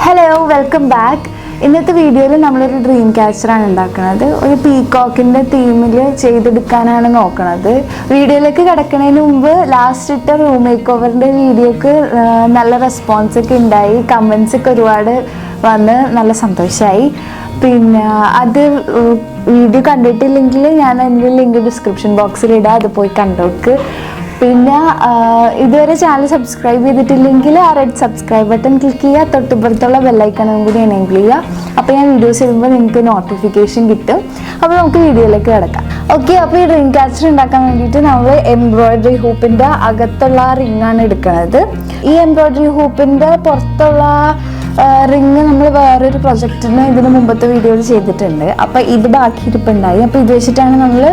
Hello, welcome back. ഇന്നത്തെ വീഡിയോയിൽ നമ്മളൊരു ഡ്രീം ക്യാച്ചറാണ് ഉണ്ടാക്കുന്നത്. ഒരു പീകോക്കിൻ്റെ തീമിൽ ചെയ്തെടുക്കാനാണ് നോക്കുന്നത്. വീഡിയോയിലേക്ക് കിടക്കുന്നതിന് മുമ്പ് ലാസ്റ്റ് ഇട്ട റൂം മേക്ക് ഓവറിൻ്റെ വീഡിയോക്ക് നല്ല റെസ്പോൺസൊക്കെ ഉണ്ടായി, കമൻസൊക്കെ ഒരുപാട് വന്ന് നല്ല സന്തോഷമായി. പിന്നെ അത് വീഡിയോ കണ്ടിട്ടില്ലെങ്കിൽ ഞാൻ അതിൻ്റെ ലിങ്ക് ഡിസ്ക്രിപ്ഷൻ ബോക്സിൽ ഇടാം, അത് പോയി കണ്ടോക്ക്. പിന്നെ ഇതുവരെ ചാനൽ സബ്സ്ക്രൈബ് ചെയ്തിട്ടില്ലെങ്കിൽ ആ റെഡ് സബ്സ്ക്രൈബ് ബട്ടൺ ക്ലിക്ക് ചെയ്യുക, തൊട്ടിപ്പുറത്തുള്ള ബെല്ലൈക്കണും കൂടി എനേബിൾ ചെയ്യുക. അപ്പോൾ ഞാൻ വീഡിയോസ് ഇടുമ്പോൾ നിങ്ങൾക്ക് നോട്ടിഫിക്കേഷൻ കിട്ടും. അപ്പോൾ നമുക്ക് വീഡിയോയിലേക്ക് കിടക്കാം. ഓക്കെ, അപ്പോൾ ഈ ഡ്രീം ക്യാച്ചർ ഉണ്ടാക്കാൻ വേണ്ടിയിട്ട് നമ്മൾ എംബ്രോയ്ഡറി ഹൂപ്പിൻ്റെ അകത്തുള്ള റിങ്ങാണ് എടുക്കുന്നത്. ഈ എംബ്രോയ്ഡറി ഹൂപ്പിൻ്റെ പുറത്തുള്ള റിങ് നമ്മൾ വേറൊരു പ്രൊജക്റ്റിന് ഇതിന് മുമ്പത്തെ വീഡിയോയിൽ ചെയ്തിട്ടുണ്ട്. അപ്പോൾ ഇത് ബാക്കിയിരിപ്പുണ്ടായി. അപ്പോൾ ഇത് വെച്ചിട്ടാണ് നമ്മൾ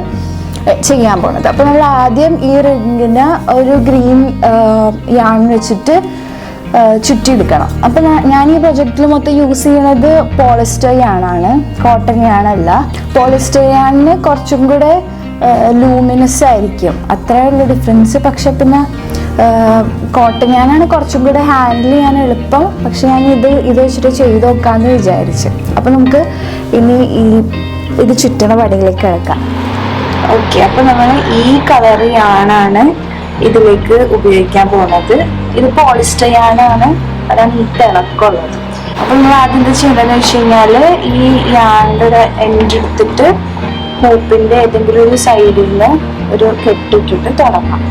ചെയ്യാൻ പോകുന്നത്. അപ്പോൾ നമ്മൾ ആദ്യം ഈ റിങ്ങിന് ഒരു ഗ്രീൻ യാൺ വെച്ചിട്ട് ചുറ്റിയെടുക്കണം. അപ്പോൾ ഞാൻ ഈ പ്രൊജക്റ്റിൽ മൊത്തം യൂസ് ചെയ്യുന്നത് പോളിസ്റ്റർ യാണാണ്, കോട്ടൺ യാണല്ല. പോളിസ്റ്റർ യാണിന് കുറച്ചും കൂടെ ലൂമിനസ് ആയിരിക്കും, അത്രയുള്ള ഡിഫറൻസ്. പക്ഷെ പിന്നെ കോട്ടൺ യാനാണ് കുറച്ചും കൂടെ ഹാൻഡിൽ ചെയ്യാൻ എളുപ്പം. പക്ഷെ ഞാൻ ഇത് വെച്ചിട്ട് ചെയ്ത് നോക്കാമെന്ന് വിചാരിച്ചു. അപ്പോൾ നമുക്ക് ഇനി ഇത് ചുറ്റണ പടിയിലേക്ക് കിടക്കാം. ഓക്കെ, അപ്പോൾ നമ്മൾ ഈ കളർ യാണാണ് ഇതിലേക്ക് ഉപയോഗിക്കാൻ പോകുന്നത്. ഇത് പോളിസ്റ്റർ യാണാണ്, അതാണ് ഈ തിളക്കമുള്ളത്. അപ്പോൾ നമ്മൾ ആദ്യം എന്താ ചെയ്യേണ്ടതെന്ന് വെച്ച് കഴിഞ്ഞാൽ ഈ യാണിൻ്റെ എൻഡ് എടുത്തിട്ട് ഹൂപ്പിൻ്റെ ഏതെങ്കിലും ഒരു സൈഡിൽ നിന്ന് ഒരു കെട്ടിട്ടിട്ട് തുടങ്ങാം.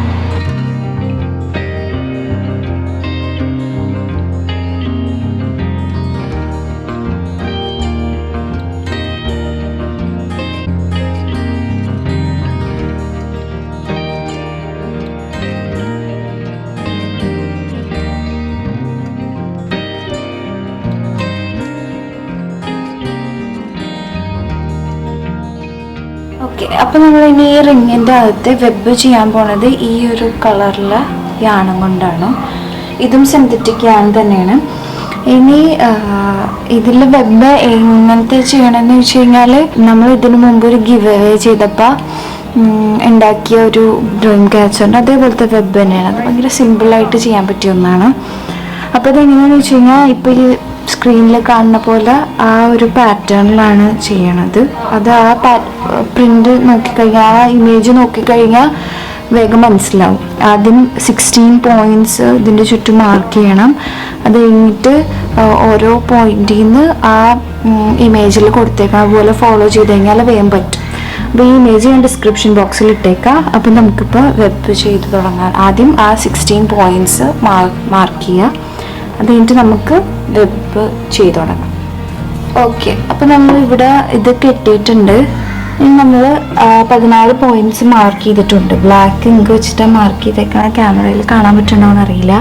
ഓക്കെ, അപ്പോൾ നമ്മൾ ഇനി ഈ റിങ്ങിൻ്റെ അകത്ത് വെബ് ചെയ്യാൻ പോണത് ഈ ഒരു കളറിലെ യാണം കൊണ്ടാണ്. ഇതും സിന്തറ്റിക് യാൺ തന്നെയാണ്. ഇനി ഇതിൽ വെബ് എങ്ങനത്തെ ചെയ്യണമെന്ന് വെച്ച് കഴിഞ്ഞാൽ നമ്മൾ ഇതിനു മുമ്പ് ഒരു ഗിവ് അവേ ചെയ്തപ്പോൾ ഉണ്ടാക്കിയ ഒരു ഡ്രീം ക്യാച്ചറിൻ്റെ അതേപോലത്തെ വെബ് തന്നെയാണ്. അത് ഭയങ്കര സിമ്പിളായിട്ട് ചെയ്യാൻ പറ്റിയ ഒന്നാണ്. അപ്പോൾ ഇതെങ്ങനെയാണെന്ന് വെച്ച് കഴിഞ്ഞാൽ ഇപ്പോൾ ഈ സ്ക്രീനിൽ കാണുന്ന പോലെ ആ ഒരു പാറ്റേണിലാണ് ചെയ്യണത്. അത് ആ പ്രിൻ്റ് നോക്കിക്കഴിഞ്ഞാൽ, ആ ഇമേജ് നോക്കിക്കഴിഞ്ഞാൽ വേഗം മനസ്സിലാവും. ആദ്യം 16 പോയിൻറ്റ്സ് ഇതിൻ്റെ ചുറ്റും മാർക്ക് ചെയ്യണം. അത് കഴിഞ്ഞിട്ട് ഓരോ പോയിന്റിൽ നിന്ന് ആ ഇമേജിൽ കൊടുത്തേക്കാം, അതുപോലെ ഫോളോ ചെയ്ത് കഴിഞ്ഞാൽ വേഗം പറ്റും. അപ്പോൾ ഈ ഇമേജ് ഞാൻ ഡിസ്ക്രിപ്ഷൻ ബോക്സിൽ ഇട്ടേക്കാം. അപ്പം നമുക്കിപ്പോൾ വെബ് ചെയ്ത് തുടങ്ങാം. ആദ്യം ആ 16 പോയിൻറ്റ്സ് മാർക്ക് ചെയ്യുക, അത് കഴിഞ്ഞിട്ട് നമുക്ക് വെബ് ചെയ്ത് തുടങ്ങാം. ഓക്കെ, അപ്പോൾ നമ്മളിവിടെ ഇത് കെട്ടിയിട്ടുണ്ട്. ഇനി നമ്മൾ 14 പോയിൻറ്റ്സ് മാർക്ക് ചെയ്തിട്ടുണ്ട്. ബ്ലാക്ക് ഇങ്ക് വെച്ചിട്ട് മാർക്ക് ചെയ്തേക്കണ, ക്യാമറയിൽ കാണാൻ പറ്റുന്നുണ്ടോ എന്നറിയില്ല.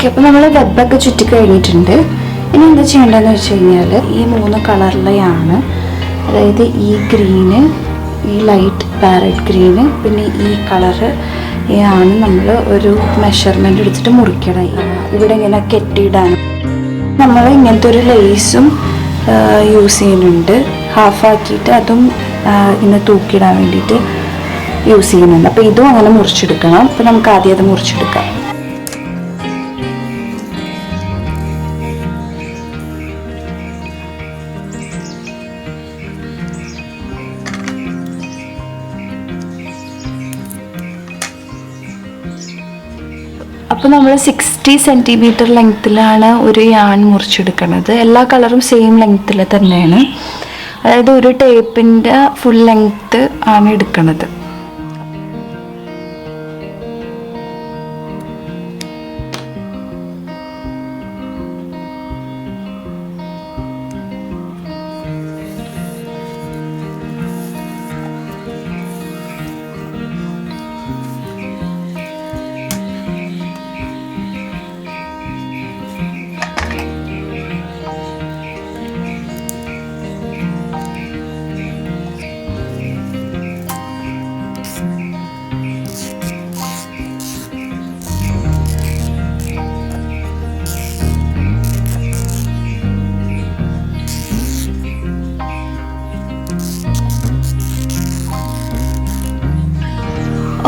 ഓക്കെ, അപ്പോൾ നമ്മൾ വെബൊക്കെ ചുറ്റി കഴിഞ്ഞിട്ടുണ്ട്. ഇനി എന്താ ചെയ്യേണ്ടതെന്ന് വെച്ച് കഴിഞ്ഞാൽ ഈ 3 കളറിലെയാണ്, അതായത് ഈ ഗ്രീന്, ഈ ലൈറ്റ് പാരറ്റ് ഗ്രീന്, പിന്നെ ഈ കളറ് ആണ് നമ്മൾ ഒരു മെഷർമെൻ്റ് എടുത്തിട്ട് മുറിക്കണം. ഇവിടെ ഇങ്ങനെ കെട്ടിയിടാണ്. നമ്മൾ ഇങ്ങനത്തെ ഒരു ലേസും യൂസ് ചെയ്യുന്നുണ്ട്, ഹാഫാക്കിയിട്ട് അതും ഇങ്ങനെ തൂക്കിയിടാൻ വേണ്ടിയിട്ട് യൂസ് ചെയ്യുന്നുണ്ട്. അപ്പോൾ ഇതും അങ്ങനെ മുറിച്ചെടുക്കണം. അപ്പോൾ നമുക്ക് ആദ്യം അത് മുറിച്ചെടുക്കാം. അപ്പോൾ നമ്മൾ 60 സെൻറ്റിമീറ്റർ ലെങ്ത്തിലാണ് ഒരു യാൺ മുറിച്ചെടുക്കുന്നത്. എല്ലാ കളറും സെയിം ലെങ്ത്തിൽ തന്നെയാണ്, അതായത് ഒരു ടേപ്പിൻ്റെ ഫുൾ ലെങ്ത്ത് ആണ് എടുക്കുന്നത്.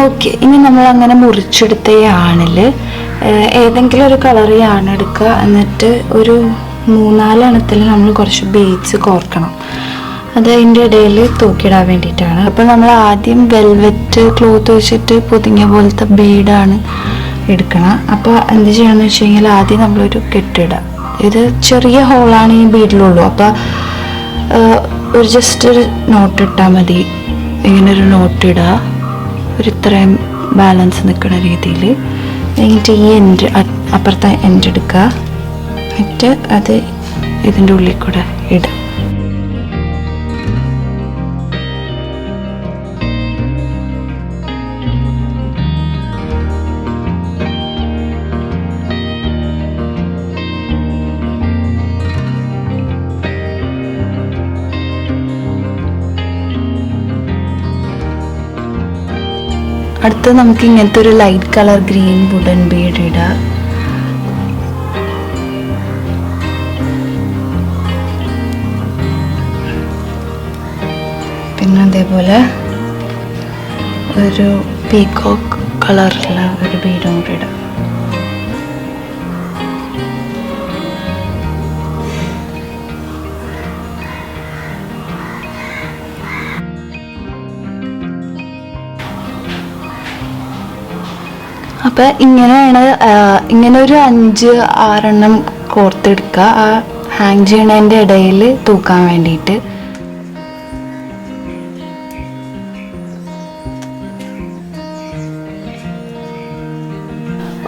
ഓക്കെ, ഇനി നമ്മൾ അങ്ങനെ മുറിച്ചെടുത്ത യാണിൽ ഏതെങ്കിലും ഒരു കളർ യാണ് എടുക്കുക. എന്നിട്ട് ഒരു 3-4 എണ്ണത്തിൽ നമ്മൾ കുറച്ച് ബീഡ്സ് കോർക്കണം. അത് അതിൻ്റെ ഇടയിൽ തൂക്കിയിടാൻ വേണ്ടിയിട്ടാണ്. അപ്പോൾ നമ്മൾ ആദ്യം വെൽവെറ്റ് ക്ലോത്ത് വെച്ചിട്ട് പൊതിഞ്ഞ പോലത്തെ ബീഡാണ് എടുക്കണം. അപ്പോൾ എന്ത് ചെയ്യണമെന്ന് വെച്ച് കഴിഞ്ഞാൽ ആദ്യം നമ്മളൊരു കെട്ടിടുക. ഇത് ചെറിയ ഹോളാണ് ഈ ബീഡിലുള്ളൂ. അപ്പോൾ ഒരു ജസ്റ്റ് ഒരു നോട്ട് ഇട്ടാൽ മതി. ഇങ്ങനൊരു നോട്ട് ഇടുക, ഒരു ഇത്രയും ബാലൻസ് നിൽക്കുന്ന രീതിയിൽ. എന്നിട്ട് ഈ എൻഡ് അപ്പുറത്തെ എൻഡ് എടുക്കുക. എന്നിട്ട് അത് ഇതിൻ്റെ ഉള്ളിൽ കൂടെ ഇടുക. അടുത്ത് നമുക്ക് ഇങ്ങനത്തെ ഒരു light colour green wooden bead ഇടാം. പിന്നെ അതേപോലെ ഒരു പീകോക്ക് കളറുള്ള ഒരു ബീഡും കൂടി ഇടാം. അപ്പം ഇങ്ങനെയാണ്, ഇങ്ങനെ ഒരു 5-6 എണ്ണം കോർത്തെടുക്കുക ആ ഹാങ് ചെയ്യണതിൻ്റെ ഇടയിൽ തൂക്കാൻ വേണ്ടിയിട്ട്.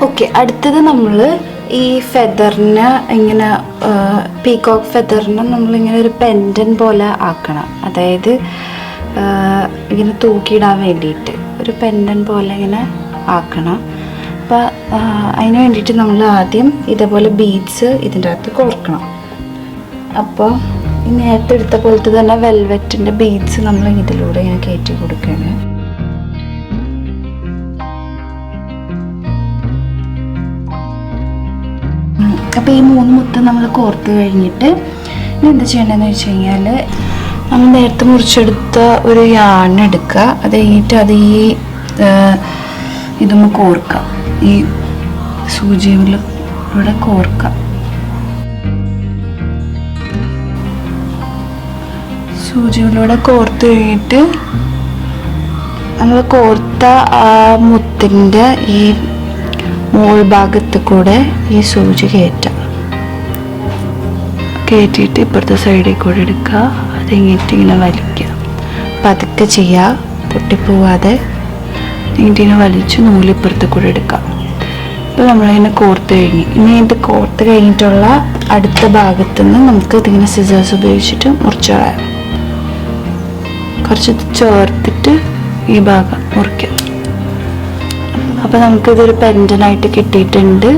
ഓക്കെ, അടുത്തത് നമ്മൾ ഈ ഫെദറിന് ഇങ്ങനെ പീകോക്ക് ഫെദറിന് നമ്മളിങ്ങനെ ഒരു പെൻഡൻ പോലെ ആക്കണം. അതായത് ഇങ്ങനെ തൂക്കിയിടാൻ വേണ്ടിയിട്ട് ഒരു പെൻഡൻ പോലെ ഇങ്ങനെ ആക്കണം. അപ്പോൾ അതിന് വേണ്ടിയിട്ട് നമ്മൾ ആദ്യം ഇതേപോലെ ബീഡ്സ് ഇതിൻ്റെ അകത്ത് കോർക്കണം. അപ്പോൾ ഈ നേരത്തെ എടുത്ത പോലത്തെ തന്നെ വെൽവെറ്റിൻ്റെ ബീഡ്സ് നമ്മൾ ഇതിലൂടെ ഇങ്ങനെ കയറ്റി കൊടുക്കുകയാണ്. അപ്പോൾ ഈ 3 മുത്തം നമ്മൾ കോർത്ത് കഴിഞ്ഞിട്ട് ഇനി എന്താ ചെയ്യേണ്ടതെന്ന് വെച്ച് കഴിഞ്ഞാൽ നമ്മൾ നേരത്തെ മുറിച്ചെടുത്ത ഒരു യാൺ എടുക്കുക. അത് കഴിഞ്ഞിട്ട് അത് ഈ ഇതൊന്ന് കോർക്കാം. ഈ സൂചിയിലൂടെ കോർക്കാം. സൂചിയിലൂടെ കോർത്ത് കഴിഞ്ഞിട്ട് നമ്മൾ കോർത്ത ആ മുത്തിൻ്റെ ഈ മോൾ ഭാഗത്ത് കൂടെ ഈ സൂചി കയറ്റിയിട്ട് ഇപ്പുറത്തെ സൈഡിൽ കൂടെ എടുക്കുക. അത് കഴിഞ്ഞിട്ട് ഇങ്ങനെ വലിക്കുക. പതുക്കെ ചെയ്യുക, പൊട്ടിപ്പോവാതെ. ഇങ്ങനെ വലിച്ച് നൂലിപ്പുറത്ത് കൂടെ എടുക്കാം. ഇപ്പോൾ നമ്മളിങ്ങനെ കോർത്ത് കഴിഞ്ഞ് ഇനി ഇത് കോർത്ത് കഴിഞ്ഞിട്ടുള്ള അടുത്ത ഭാഗത്തു നിന്ന് നമുക്ക് ഇതിങ്ങനെ സിസേഴ്സ് ഉപയോഗിച്ചിട്ട് മുറിച്ച് കളയാം. കുറച്ച് ചേർത്തിട്ട് ഈ ഭാഗം മുറിക്കാം. അപ്പോൾ നമുക്കിതൊരു പെൻഡനായിട്ട് കിട്ടിയിട്ടുണ്ട്.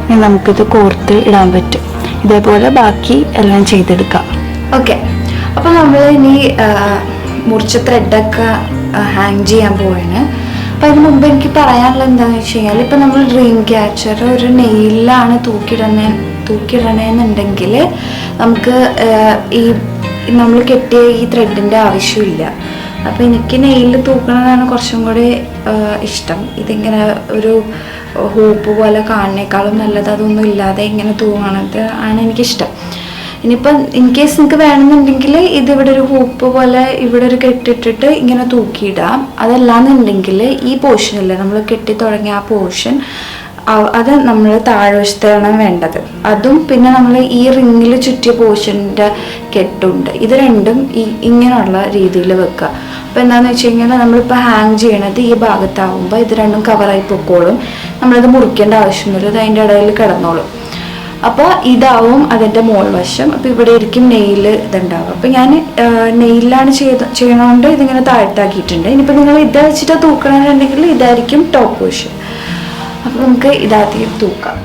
ഇനി നമുക്കിത് കോർത്ത് ഇടാൻ പറ്റും. ഇതേപോലെ ബാക്കി എല്ലാം ചെയ്തെടുക്കാം. ഓക്കെ, അപ്പോൾ നമ്മൾ ഇനി മുറിച്ച ത്രെഡൊക്കെ ഹാങ് ചെയ്യാൻ പോവാണ്. അപ്പോൾ അതിന് മുമ്പ് എനിക്ക് പറയാനുള്ളത് എന്താണെന്ന് വെച്ച് കഴിഞ്ഞാൽ, ഇപ്പം നമ്മൾ ഡ്രീം ക്യാച്ചർ ഒരു നെയിലാണ് തൂക്കിയിടണമെന്നുണ്ടെങ്കിൽ നമുക്ക് ഈ നമ്മൾ കെട്ടിയ ഈ ത്രെഡിൻ്റെ ആവശ്യമില്ല. അപ്പോൾ എനിക്ക് നെയിൽ തൂക്കണതാണ് കുറച്ചും കൂടി ഇഷ്ടം. ഇതിങ്ങനെ ഒരു ഹൂപ്പ് പോലെ കാണുന്നേക്കാളും നല്ലത് അതൊന്നും ഇല്ലാതെ ഇങ്ങനെ തൂങ്ങണത് ആണ് എനിക്കിഷ്ടം. ഇനിയിപ്പം ഇൻ കേസ് നിങ്ങൾക്ക് വേണമെന്നുണ്ടെങ്കിൽ ഇതിവിടെ ഒരു ഹൂപ്പ് പോലെ ഇവിടെ ഒരു കെട്ടിട്ടിട്ട് ഇങ്ങനെ തൂക്കിയിടാം. അതല്ലാന്നുണ്ടെങ്കിൽ ഈ പോർഷനില്ലേ നമ്മൾ കെട്ടി തുടങ്ങിയ ആ പോർഷൻ അത് നമ്മൾ താഴ്വശത്താണ് വേണ്ടത്. അതും പിന്നെ നമ്മൾ ഈ റിങ്ങിൽ ചുറ്റിയ പോർഷൻ്റെ കെട്ടുണ്ട്. ഇത് രണ്ടും ഇങ്ങനെയുള്ള രീതിയിൽ വെക്കുക. അപ്പോൾ എന്താണെന്ന് വെച്ച് കഴിഞ്ഞാൽ നമ്മളിപ്പോൾ ഹാങ് ചെയ്യണത് ഈ ഭാഗത്താവുമ്പോൾ ഇത് രണ്ടും കവറായി പൊക്കോളും. നമ്മളത് മുറിക്കേണ്ട ആവശ്യമൊന്നുമില്ല, ഇത് അതിൻ്റെ ഇടയിൽ കിടന്നോളും. അപ്പോൾ ഇതാവും അതിൻ്റെ മോൾ വശം. അപ്പോൾ ഇവിടെ ആയിരിക്കും നെയിൽ ഇതുണ്ടാവും. അപ്പോൾ ഞാൻ നെയിലാണ് ചെയ്യണോണ്ട് ഇതിങ്ങനെ താഴ്ത്താക്കിയിട്ടുണ്ട്. ഇനിയിപ്പോൾ നിങ്ങൾ ഇത് വെച്ചിട്ട് തൂക്കണമെന്നുണ്ടെങ്കിൽ ഇതായിരിക്കും ടോപ്പ് വശം. അപ്പോൾ നമുക്ക് ഇതാദ്യം തൂക്കാം.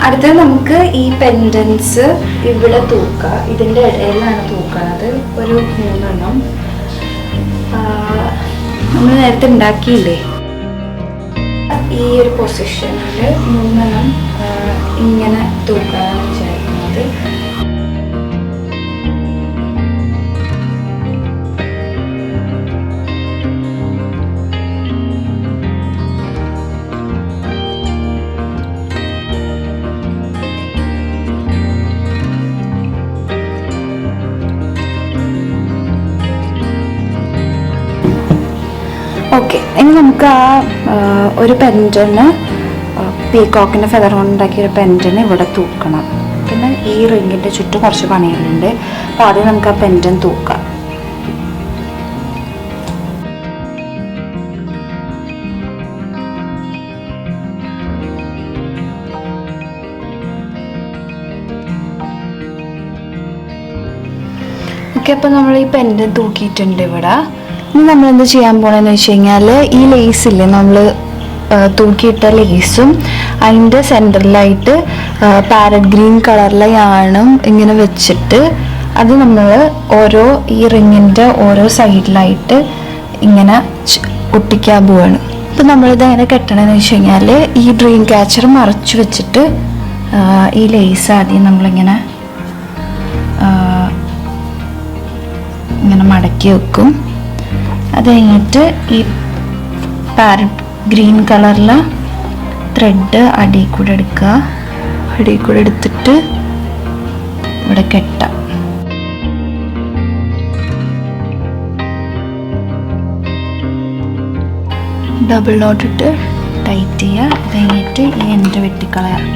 അടുത്തത് നമുക്ക് ഈ പെൻഡൻസ് ഇവിടെ തൂക്കുക. ഇതിൻ്റെ ഇടയിലാണ് തൂക്കുന്നത്. ഒരു 3 എണ്ണം നമ്മൾ നേരത്തെ ഉണ്ടാക്കിയില്ലേ, ഈ ഒരു പൊസിഷനിൽ 3 എണ്ണം ഇങ്ങനെ തൂക്കാനാണ് വിചാരിക്കുന്നത്. ഓക്കെ, ഇനി നമുക്ക് ഒരു പെൻഡന്, പീകോക്കിൻ്റെ ഫെദർ കൊണ്ട് ഉണ്ടാക്കിയ ഒരു പെൻഡന് ഇവിടെ തൂക്കണം. പിന്നെ ഈ റിങ്ങിൻ്റെ ചുറ്റും കുറച്ച് പണികളുണ്ട്. അപ്പോൾ ആദ്യം നമുക്ക് ആ പെൻഡൻ തൂക്കാം. ഓക്കെ, അപ്പോൾ നമ്മൾ ഈ പെൻഡൻ തൂക്കിയിട്ടുണ്ട് ഇവിടെ. ഇനി നമ്മളെന്ത് ചെയ്യാൻ പോകണമെന്ന് വെച്ച് കഴിഞ്ഞാൽ, ഈ ലേസില്ലേ, നമ്മൾ തൂക്കിയിട്ട ലേസും അതിൻ്റെ സെൻറ്ററിലായിട്ട് പാരറ്റ് ഗ്രീൻ കളറിലെ യാണും ഇങ്ങനെ വെച്ചിട്ട് അത് നമ്മൾ ഈ റിങ്ങിൻ്റെ ഓരോ സൈഡിലായിട്ട് ഇങ്ങനെ ഒട്ടിക്കാൻ പോവാണ്. ഇപ്പം നമ്മളിത് എങ്ങനെ കെട്ടണമെന്ന് വെച്ച് കഴിഞ്ഞാൽ, ഈ ഡ്രീം ക്യാച്ചർ മറച്ചു വെച്ചിട്ട് ഈ ലേസ് ആദ്യം നമ്മളിങ്ങനെ മടക്കി വെക്കും. അത് കഴിഞ്ഞിട്ട് ഈ പാരറ്റ് ഗ്രീൻ കളറിലെ ത്രെഡ് അടിയിൽ കൂടെ എടുക്കുക. അടിയിൽ കൂടെ എടുത്തിട്ട് ഇവിടെ കെട്ടാം. ഡബിൾ നോട്ട് ഇട്ട് ടൈറ്റ് ചെയ്യുക. അത് കഴിഞ്ഞിട്ട് ഈ എൻഡ് വെട്ടിക്കളയാം.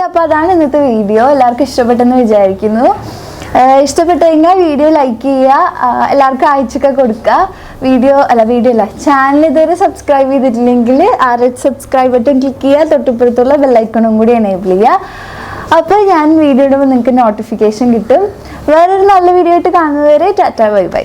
അപ്പോൾ അതാണ് ഇന്നത്തെ വീഡിയോ. എല്ലാവർക്കും ഇഷ്ടപ്പെട്ടെന്ന് വിചാരിക്കുന്നു. ഇഷ്ടപ്പെട്ടു കഴിഞ്ഞാൽ വീഡിയോ ലൈക്ക് ചെയ്യുക, എല്ലാവർക്കും അയച്ചൊക്കെ കൊടുക്കുക. ചാനൽ ഇതുവരെ സബ്സ്ക്രൈബ് ചെയ്തിട്ടില്ലെങ്കിൽ ആ റെഡ് സബ്സ്ക്രൈബ് ബട്ടൺ ക്ലിക്ക് ചെയ്യുക. തൊട്ടിപ്പുറത്തുള്ള ബെല്ലൈക്കണും കൂടി എനേബിൾ ചെയ്യുക. അപ്പോൾ ഞാൻ വീഡിയോ ഇടുമ്പോൾ നിങ്ങൾക്ക് നോട്ടിഫിക്കേഷൻ കിട്ടും. വേറൊരു നല്ല വീഡിയോ ആയിട്ട് കാണുന്നതുവരെ ടാറ്റ ബൈ ബൈ.